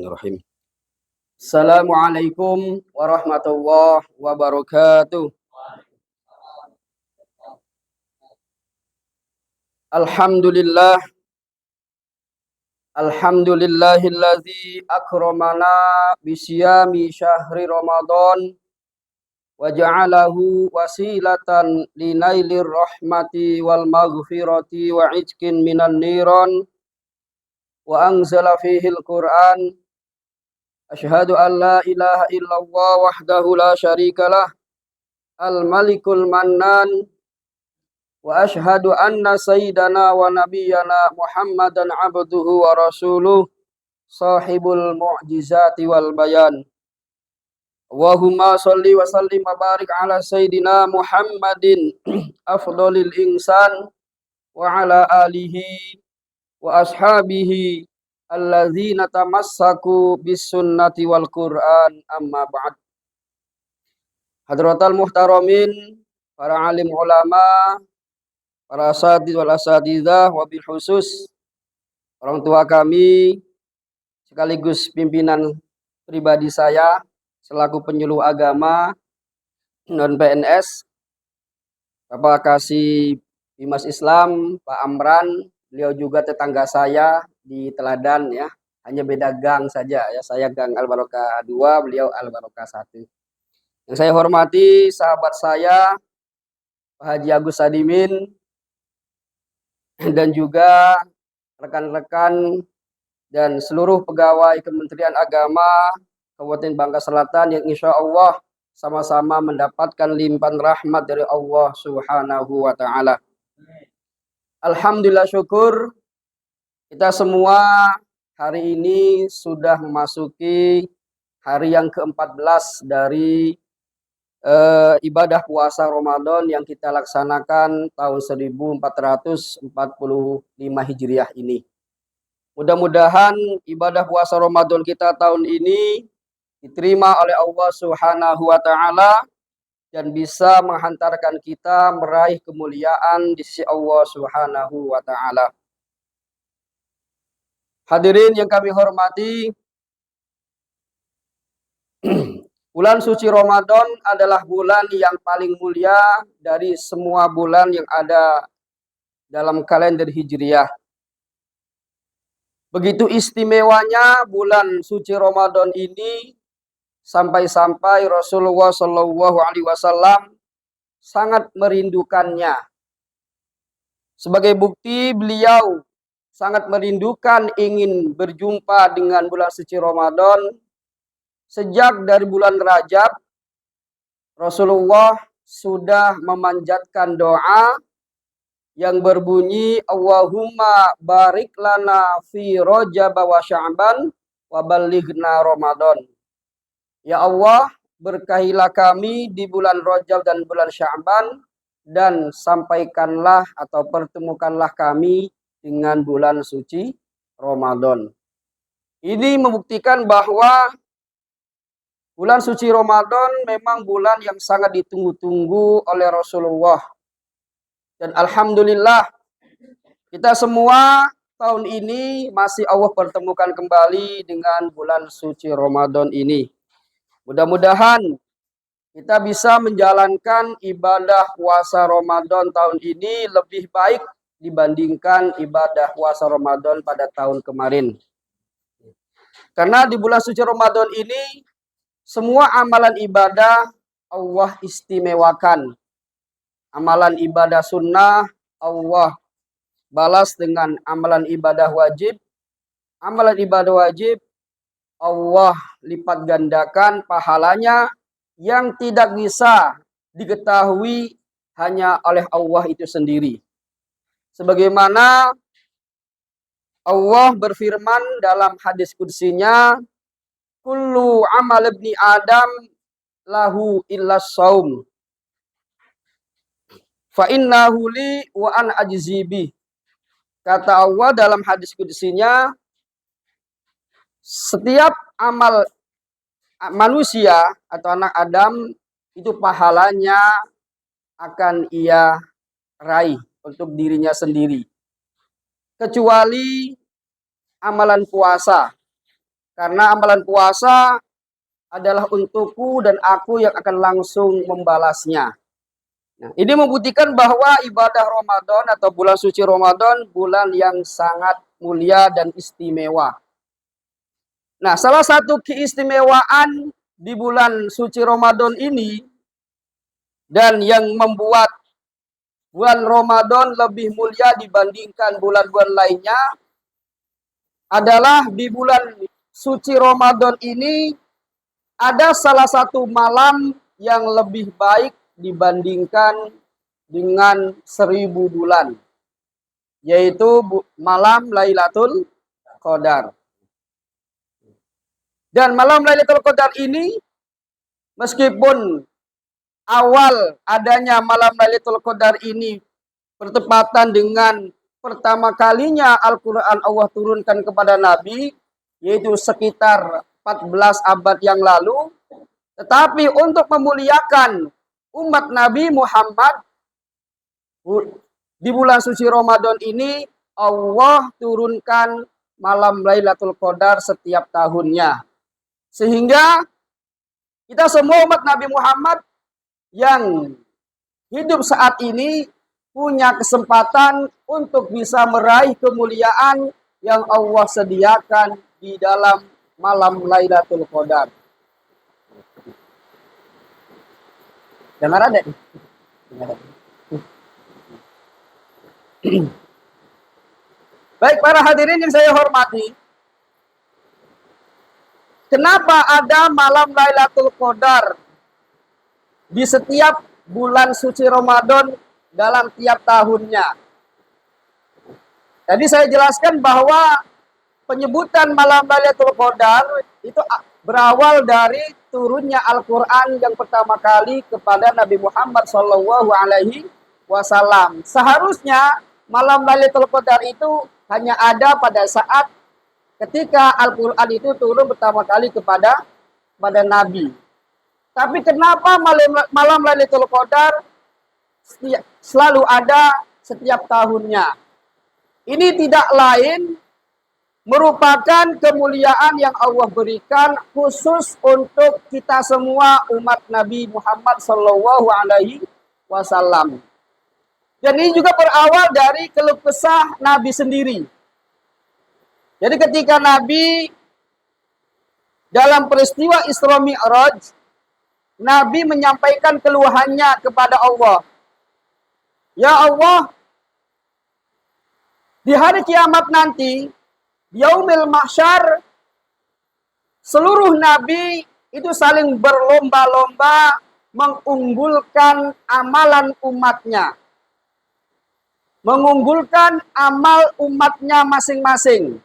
Bismillahirrahmanirrahim. Assalamualaikum warahmatullahi wabarakatuh. Alhamdulillah, alhamdulillahilladzi akramana bisyami syahri Ramadan wa ja'alahu wasilatan linailir rahmati wal maghfirati wa itqin minan niran wa anzala fihil Qur'an. Asyhadu an la ilaha illallah wahdahu la syarikalah al-malikul mannan wa asyhadu anna sayyidana wa nabiyyana Muhammadan abduhu wa rasuluh sahibul mu'jizati wal bayan. Allahumma sholli wa sallim wa barik ala sayyidina Muhammadin afdhalil insan wa ala alihi wa ashabihi alladzina tamassaku bis sunnati wal Qur'an, amma ba'd. Hadratal muhtaramin, para alim ulama, para asatidz wal asatidzah, wabil khusus orang tua kami sekaligus pimpinan pribadi saya selaku penyuluh agama non PNS, Bapak Kasih Bimas Islam Pak Amran. Beliau juga tetangga saya di Teladan ya, hanya beda gang saja ya. Saya gang Al Barokah 2, beliau Al Barokah 1. Yang saya hormati sahabat saya Pak Haji Agus Sadimin dan juga rekan-rekan dan seluruh pegawai Kementerian Agama Kabupaten Bangka Selatan yang insya Allah sama-sama mendapatkan limpahan rahmat dari Allah Subhanahu wa Ta'ala. Alhamdulillah, syukur kita semua hari ini sudah memasuki hari yang ke-14 dari ibadah puasa Ramadan yang kita laksanakan tahun 1445 Hijriah ini. Mudah-mudahan ibadah puasa Ramadan kita tahun ini diterima oleh Allah Subhanahu wa Ta'ala dan bisa menghantarkan kita meraih kemuliaan di sisi Allah Subhanahu wa Ta'ala. Hadirin yang kami hormati, bulan suci Ramadan adalah bulan yang paling mulia dari semua bulan yang ada dalam kalender Hijriah. Begitu istimewanya bulan suci Ramadan ini sampai-sampai Rasulullah Shallallahu Alaihi Wasallam sangat merindukannya. Sebagai bukti beliau sangat merindukan ingin berjumpa dengan bulan suci Ramadan. Sejak dari bulan Rajab, Rasulullah sudah memanjatkan doa yang berbunyi Allahumma barik lana fi Rajab wa Sya'ban wa ballighna Ramadan. Ya Allah, berkahilah kami di bulan Rajab dan bulan Sya'ban dan sampaikanlah atau pertemukanlah kami dengan bulan suci Ramadan. Ini membuktikan bahwa bulan suci Ramadan memang bulan yang sangat ditunggu-tunggu oleh Rasulullah. Dan alhamdulillah kita semua tahun ini masih Allah pertemukan kembali dengan bulan suci Ramadan ini. Mudah-mudahan kita bisa menjalankan ibadah puasa Ramadan tahun ini lebih baik dibandingkan ibadah puasa Ramadan pada tahun kemarin. Karena di bulan suci Ramadan ini semua amalan ibadah Allah istimewakan. Amalan ibadah sunnah Allah balas dengan amalan ibadah wajib. Amalan ibadah wajib Allah lipat gandakan pahalanya yang tidak bisa diketahui hanya oleh Allah itu sendiri. Sebagaimana Allah berfirman dalam hadis qudsinya, kullu amal ibni Adam lahu illa shaum. Fa innahu li wa an ajzibi. Kata Allah dalam hadis qudsinya, setiap amal manusia atau anak Adam itu pahalanya akan ia raih untuk dirinya sendiri. Kecuali amalan puasa. Karena amalan puasa adalah untukku dan aku yang akan langsung membalasnya. Nah, ini membuktikan bahwa ibadah Ramadan atau bulan suci Ramadan bulan yang sangat mulia dan istimewa. Nah, salah satu keistimewaan di bulan suci Ramadan ini dan yang membuat bulan Ramadan lebih mulia dibandingkan bulan-bulan lainnya adalah di bulan suci Ramadan ini ada salah satu malam yang lebih baik dibandingkan dengan 1000 bulan, yaitu malam Lailatul Qadar. Dan malam Lailatul Qadar ini, meskipun awal adanya malam Lailatul Qadar ini bertepatan dengan pertama kalinya Al-Quran Allah turunkan kepada Nabi, yaitu sekitar 14 abad yang lalu, tetapi untuk memuliakan umat Nabi Muhammad di bulan suci Ramadan ini, Allah turunkan malam Lailatul Qadar setiap tahunnya. Sehingga kita semua umat Nabi Muhammad yang hidup saat ini punya kesempatan untuk bisa meraih kemuliaan yang Allah sediakan di dalam malam Lailatul Qadar. Dengar ada? Baik para hadirin yang saya hormati, kenapa ada malam Lailatul Qadar di setiap bulan suci Ramadan dalam tiap tahunnya? Tadi saya jelaskan bahwa penyebutan malam Lailatul Qadar itu berawal dari turunnya Al-Quran yang pertama kali kepada Nabi Muhammad SAW. Seharusnya malam Lailatul Qadar itu hanya ada pada saat ketika Al-Quran itu turun pertama kali kepada Nabi. Tapi kenapa malam Lailatul Qadar selalu ada setiap tahunnya? Ini tidak lain merupakan kemuliaan yang Allah berikan khusus untuk kita semua umat Nabi Muhammad SAW. Dan ini juga berawal dari keluh kesah Nabi sendiri. Jadi ketika Nabi dalam peristiwa Isra Mi'raj, Nabi menyampaikan keluhannya kepada Allah. Ya Allah, di hari kiamat nanti, Yaumil Mahsyar, seluruh Nabi itu saling berlomba-lomba mengunggulkan amalan umatnya. Mengunggulkan amal umatnya masing-masing.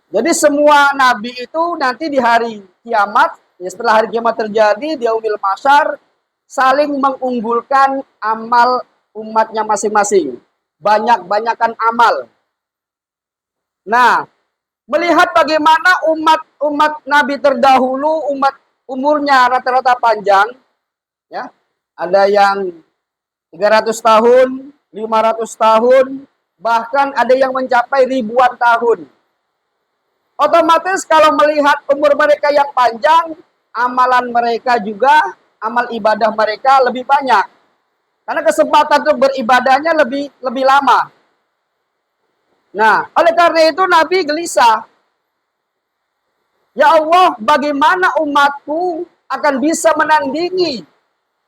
Jadi semua nabi itu nanti di hari kiamat, ya setelah hari kiamat terjadi, di Yaumil Mahsyar, saling mengunggulkan amal umatnya masing-masing. Banyak-banyakan amal. Nah, melihat bagaimana umat nabi terdahulu, umat umurnya rata-rata panjang, ya, ada yang 300 tahun, 500 tahun, bahkan ada yang mencapai ribuan tahun. Otomatis kalau melihat umur mereka yang panjang, amalan mereka juga, amal ibadah mereka lebih banyak. Karena kesempatan untuk beribadahnya lebih lama. Nah, oleh karena itu Nabi gelisah. Ya Allah, bagaimana umatku akan bisa menandingi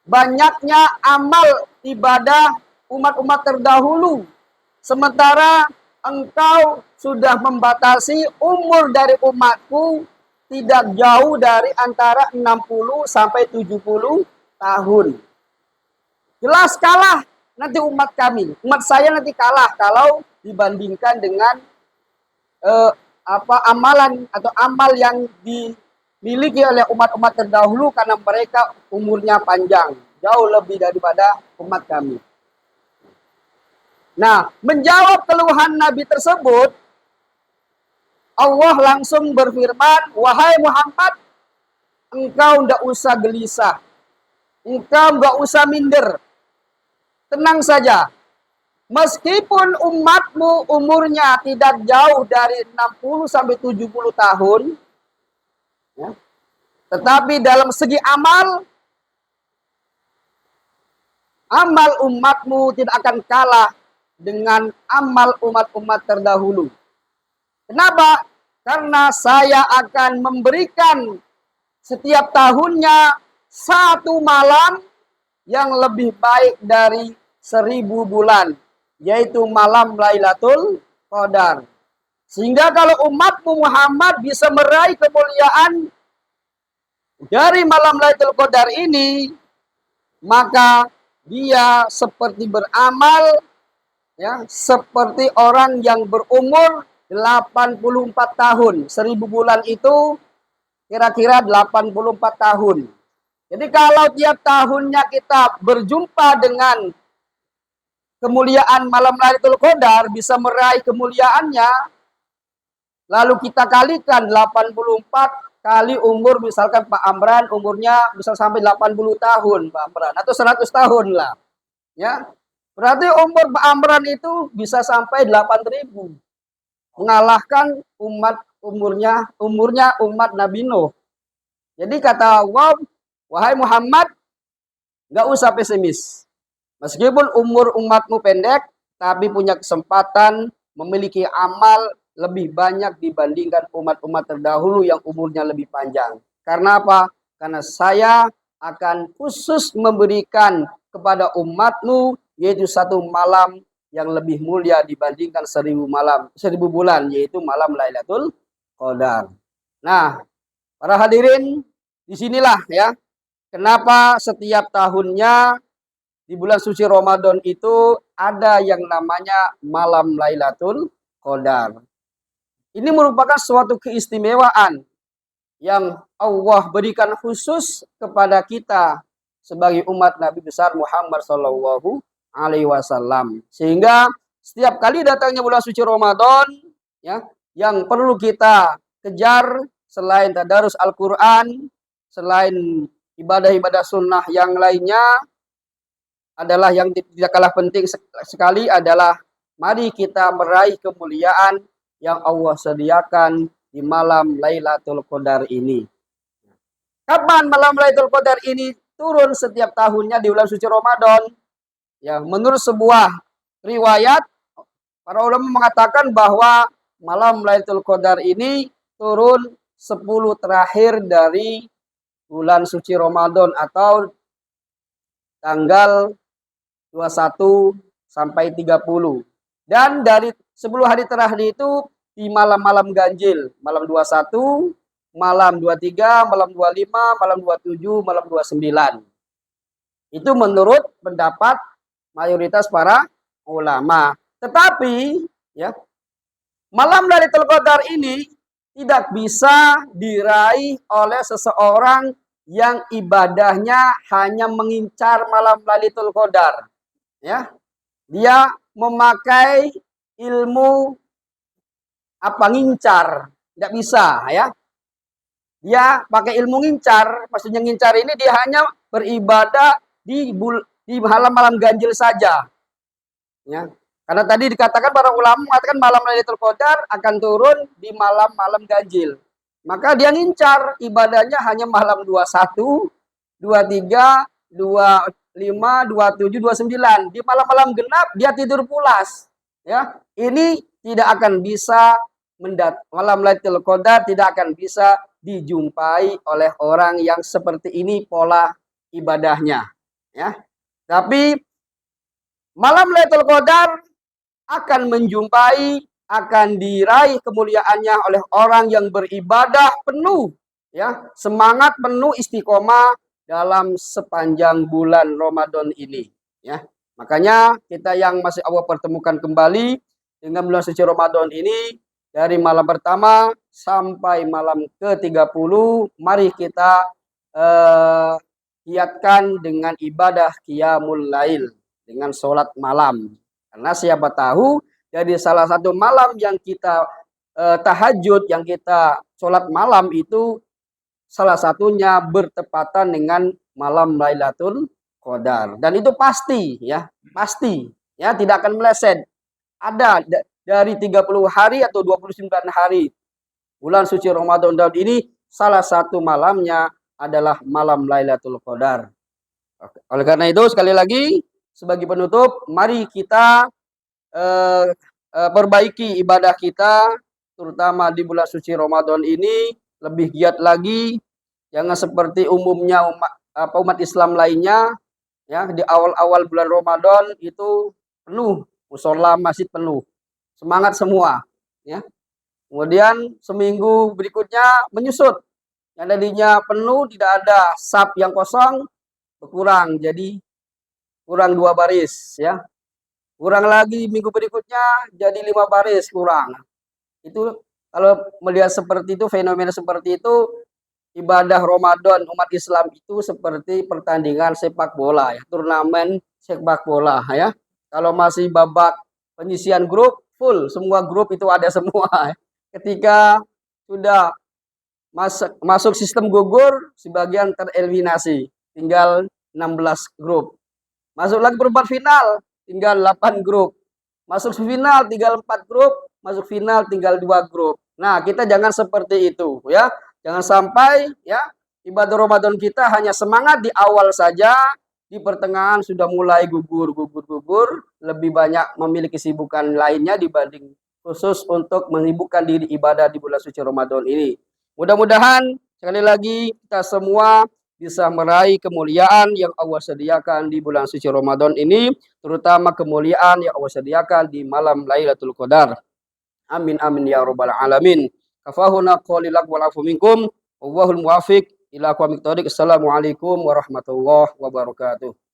banyaknya amal ibadah umat-umat terdahulu. Sementara engkau sudah membatasi umur dari umatku tidak jauh dari antara 60 sampai 70 tahun. Jelas kalah nanti umat kami. Umat saya nanti kalah kalau dibandingkan dengan amalan atau amal yang dimiliki oleh umat-umat terdahulu karena mereka umurnya panjang, jauh lebih daripada umat kami. Nah, menjawab keluhan Nabi tersebut, Allah langsung berfirman, wahai Muhammad, engkau tidak usah gelisah, engkau tidak usah minder, tenang saja. Meskipun umatmu umurnya tidak jauh dari 60 sampai 70 tahun, ya, tetapi dalam segi amal, amal umatmu tidak akan kalah dengan amal umat-umat terdahulu. Kenapa? Karena saya akan memberikan setiap tahunnya satu malam yang lebih baik dari 1000 bulan, yaitu malam Lailatul Qadar. Sehingga kalau umatmu Muhammad bisa meraih kemuliaan dari malam Lailatul Qadar ini, maka dia seperti beramal, ya, seperti orang yang berumur 84 tahun. 1000 bulan itu kira-kira 84 tahun. Jadi kalau tiap tahunnya kita berjumpa dengan kemuliaan malam Lailatul Qadar, bisa meraih kemuliaannya, lalu kita kalikan 84 kali umur, misalkan Pak Amran umurnya bisa sampai 80 tahun, Pak Amran, atau 100 tahun lah. Ya. Berarti umur Pak Amran itu bisa sampai 8000. Mengalahkan umurnya umat Nabi Nuh. Jadi kata Allah, wahai Muhammad, nggak usah pesimis. Meskipun umur umatmu pendek, tapi punya kesempatan memiliki amal lebih banyak dibandingkan umat-umat terdahulu yang umurnya lebih panjang. Karena apa? Karena saya akan khusus memberikan kepada umatmu yaitu satu malam yang lebih mulia dibandingkan 1000 bulan, yaitu malam Lailatul Qadar. Nah, para hadirin, disinilah ya kenapa setiap tahunnya di bulan suci Ramadan itu ada yang namanya malam Lailatul Qadar. Ini merupakan suatu keistimewaan yang Allah berikan khusus kepada kita sebagai umat Nabi besar Muhammad Shallallahu Alaihi Wasallam. Sehingga setiap kali datangnya bulan suci Ramadan, ya, yang perlu kita kejar selain tadarus Al-Quran, selain ibadah-ibadah sunnah yang lainnya, adalah yang tidak kalah penting sekali adalah mari kita meraih kemuliaan yang Allah sediakan di malam Lailatul Qadar ini. Kapan malam Lailatul Qadar ini turun? Setiap tahunnya di bulan suci Ramadan. Ya, menurut sebuah riwayat, para ulama mengatakan bahwa malam Lailatul Qadar ini turun 10 terakhir dari bulan suci Ramadan atau tanggal 21 sampai 30. Dan dari 10 hari terakhir itu di malam-malam ganjil, malam 21, malam 23, malam 25, malam 27, malam 29. Itu menurut pendapat mayoritas para ulama. Tetapi ya, malam Lailatul Qadar ini tidak bisa diraih oleh seseorang yang ibadahnya hanya mengincar malam Lailatul Qadar. Ya, dia memakai ilmu apa ngincar, tidak bisa ya. Dia pakai ilmu ngincar, maksudnya ngincar ini dia hanya beribadah di malam-malam ganjil saja. Ya. Karena tadi dikatakan para ulama mengatakan malam Lailatul Qadar akan turun di malam-malam ganjil. Maka dia ngincar ibadahnya hanya malam 21, 23, 25, 27, 29. Di malam-malam genap dia tidur pulas. Ya, ini tidak akan bisa malam Lailatul Qadar tidak akan bisa dijumpai oleh orang yang seperti ini pola ibadahnya. Ya, tapi malam Lailatul Qadar akan menjumpai, akan diraih kemuliaannya oleh orang yang beribadah penuh, ya, semangat penuh istiqomah dalam sepanjang bulan Ramadan ini, ya. Makanya kita yang masih Allah pertemukan kembali dengan bulan suci Ramadan ini dari malam pertama sampai malam ke-30, mari kita giatkan dengan ibadah qiyamul lail, dengan sholat malam. Karena siapa tahu dari salah satu malam yang kita tahajud, yang kita sholat malam itu salah satunya bertepatan dengan malam Lailatul Qadar. Dan itu pasti ya, pasti. Ya, tidak akan meleset. Ada dari 30 hari atau 29 hari bulan suci Ramadan tahun ini, salah satu malamnya adalah malam Lailatul Qadar. Oleh karena itu, sekali lagi sebagai penutup, mari kita perbaiki ibadah kita, terutama di bulan suci Ramadan ini, lebih giat lagi. Jangan seperti umumnya umat Islam lainnya, ya, di awal-awal bulan Ramadan itu penuh, musola masjid penuh, semangat semua, ya. Kemudian seminggu berikutnya menyusut, yang tadinya penuh tidak ada saf yang kosong berkurang, jadi kurang 2 baris, ya. Kurang lagi minggu berikutnya jadi 5 baris kurang. Itu kalau melihat seperti itu, fenomena seperti itu, ibadah Ramadan umat Islam itu seperti pertandingan sepak bola, ya, turnamen sepak bola, ya. Kalau masih babak penyisian grup, full semua grup itu ada semua. Ketika sudah masuk sistem gugur, sebagian tereliminasi, tinggal 16 grup. Masuk lagi perempat final, tinggal 8 grup. Masuk final tinggal 4 grup, masuk final tinggal 2 grup. Nah, kita jangan seperti itu, ya. Jangan sampai, ya, ibadah Ramadan kita hanya semangat di awal saja, di pertengahan sudah mulai gugur, lebih banyak memiliki kesibukan lainnya dibanding khusus untuk menyibukkan diri ibadah di bulan suci Ramadan ini. Mudah-mudahan sekali lagi kita semua bisa meraih kemuliaan yang Allah sediakan di bulan suci Ramadan ini, terutama kemuliaan yang Allah sediakan di malam Lailatul Qadar. Amin amin ya rabbal alamin. Kafahuna qalilak wal afu minkum. Wallahul muwafiq ila aqwamit thoriq. Assalamualaikum warahmatullahi wabarakatuh.